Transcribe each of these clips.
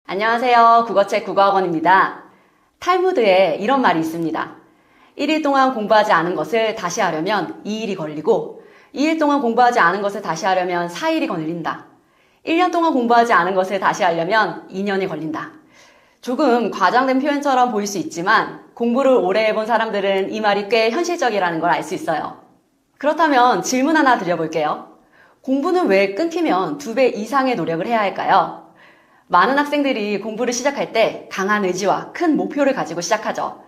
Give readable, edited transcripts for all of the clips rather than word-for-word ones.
안녕하세요. 국어책 국어학원입니다. 탈무드에 이런 말이 있습니다. 1일 동안 공부하지 않은 것을 다시 하려면 2일이 걸리고 2일 동안 공부하지 않은 것을 다시 하려면 4일이 걸린다. 1년 동안 공부하지 않은 것을 다시 하려면 2년이 걸린다. 조금 과장된 표현처럼 보일 수 있지만 공부를 오래 해본 사람들은 이 말이 꽤 현실적이라는 걸 알 수 있어요. 그렇다면 질문 하나 드려볼게요. 공부는 왜 끊기면 2배 이상의 노력을 해야 할까요? 많은 학생들이 공부를 시작할 때 강한 의지와 큰 목표를 가지고 시작하죠.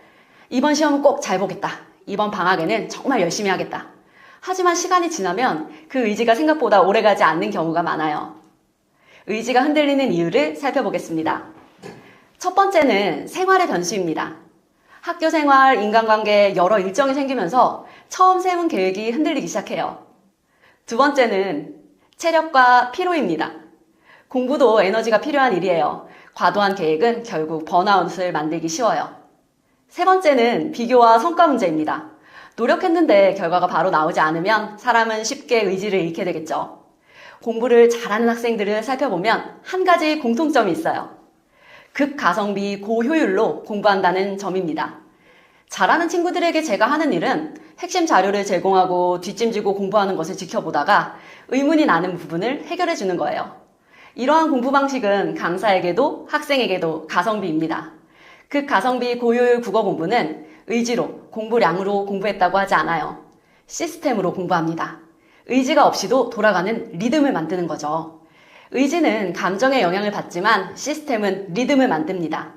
이번 시험은 꼭 잘 보겠다. 이번 방학에는 정말 열심히 하겠다. 하지만 시간이 지나면 그 의지가 생각보다 오래가지 않는 경우가 많아요. 의지가 흔들리는 이유를 살펴보겠습니다. 첫 번째는 생활의 변수입니다. 학교 생활, 인간관계 여러 일정이 생기면서 처음 세운 계획이 흔들리기 시작해요. 두 번째는 체력과 피로입니다. 공부도 에너지가 필요한 일이에요. 과도한 계획은 결국 번아웃을 만들기 쉬워요. 세 번째는 비교와 성과 문제입니다. 노력했는데 결과가 바로 나오지 않으면 사람은 쉽게 의지를 잃게 되겠죠. 공부를 잘하는 학생들을 살펴보면 한 가지 공통점이 있어요. 극가성비 고효율로 공부한다는 점입니다. 잘하는 친구들에게 제가 하는 일은 핵심 자료를 제공하고 뒷짐지고 공부하는 것을 지켜보다가 의문이 나는 부분을 해결해 주는 거예요. 이러한 공부 방식은 강사에게도 학생에게도 가성비입니다. 극가성비 고효율 국어 공부는 의지로, 공부량으로 공부했다고 하지 않아요. 시스템으로 공부합니다. 의지가 없이도 돌아가는 리듬을 만드는 거죠. 의지는 감정의 영향을 받지만 시스템은 리듬을 만듭니다.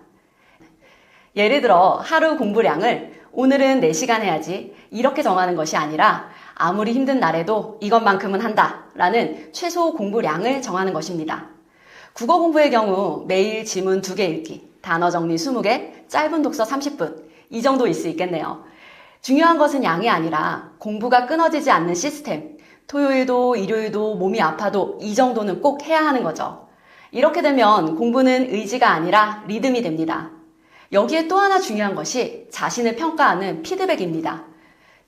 예를 들어 하루 공부량을 오늘은 4시간 해야지 이렇게 정하는 것이 아니라 아무리 힘든 날에도 이것만큼은 한다 라는 최소 공부량을 정하는 것입니다. 국어 공부의 경우 매일 지문 2개 읽기, 단어 정리 20개, 짧은 독서 30분 이 정도일 수 있겠네요. 중요한 것은 양이 아니라 공부가 끊어지지 않는 시스템, 토요일도 일요일도 몸이 아파도 이 정도는 꼭 해야 하는 거죠. 이렇게 되면 공부는 의지가 아니라 리듬이 됩니다. 여기에 또 하나 중요한 것이 자신을 평가하는 피드백입니다.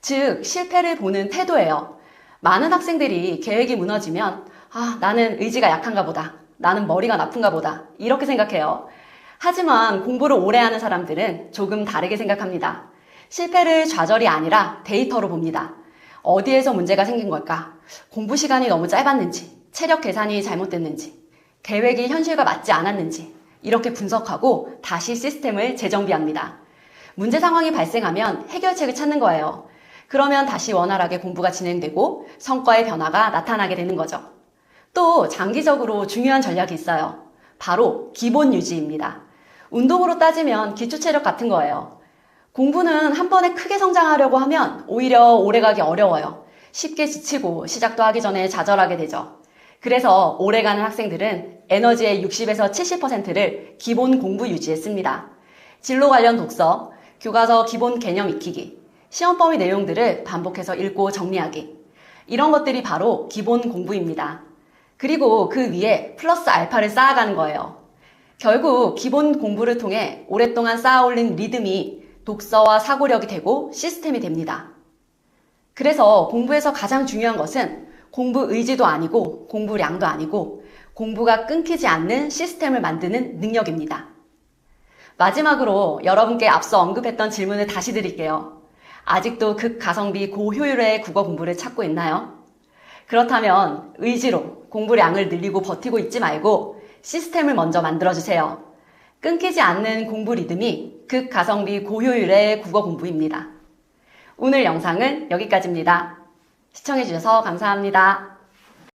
즉 실패를 보는 태도예요. 많은 학생들이 계획이 무너지면 나는 의지가 약한가 보다. 나는 머리가 나쁜가 보다. 이렇게 생각해요. 하지만 공부를 오래 하는 사람들은 조금 다르게 생각합니다. 실패를 좌절이 아니라 데이터로 봅니다. 어디에서 문제가 생긴 걸까? 공부 시간이 너무 짧았는지, 체력 계산이 잘못됐는지, 계획이 현실과 맞지 않았는지 이렇게 분석하고 다시 시스템을 재정비합니다. 문제 상황이 발생하면 해결책을 찾는 거예요. 그러면 다시 원활하게 공부가 진행되고 성과의 변화가 나타나게 되는 거죠. 또 장기적으로 중요한 전략이 있어요. 바로 기본 유지입니다. 운동으로 따지면 기초체력 같은 거예요. 공부는 한 번에 크게 성장하려고 하면 오히려 오래가기 어려워요. 쉽게 지치고 시작도 하기 전에 좌절하게 되죠. 그래서 오래가는 학생들은 에너지의 60에서 70%를 기본 공부 유지에 씁니다. 진로 관련 독서, 교과서 기본 개념 익히기, 시험 범위 내용들을 반복해서 읽고 정리하기. 이런 것들이 바로 기본 공부입니다. 그리고 그 위에 플러스 알파를 쌓아가는 거예요. 결국 기본 공부를 통해 오랫동안 쌓아올린 리듬이 독서와 사고력이 되고 시스템이 됩니다. 그래서 공부에서 가장 중요한 것은 공부 의지도 아니고 공부량도 아니고 공부가 끊기지 않는 시스템을 만드는 능력입니다. 마지막으로 여러분께 앞서 언급했던 질문을 다시 드릴게요. 아직도 극가성비 고효율의 국어 공부를 찾고 있나요? 그렇다면 의지로 공부량을 늘리고 버티고 있지 말고 시스템을 먼저 만들어주세요. 끊기지 않는 공부 리듬이 극가성비 고효율의 국어 공부입니다. 오늘 영상은 여기까지입니다. 시청해주셔서 감사합니다.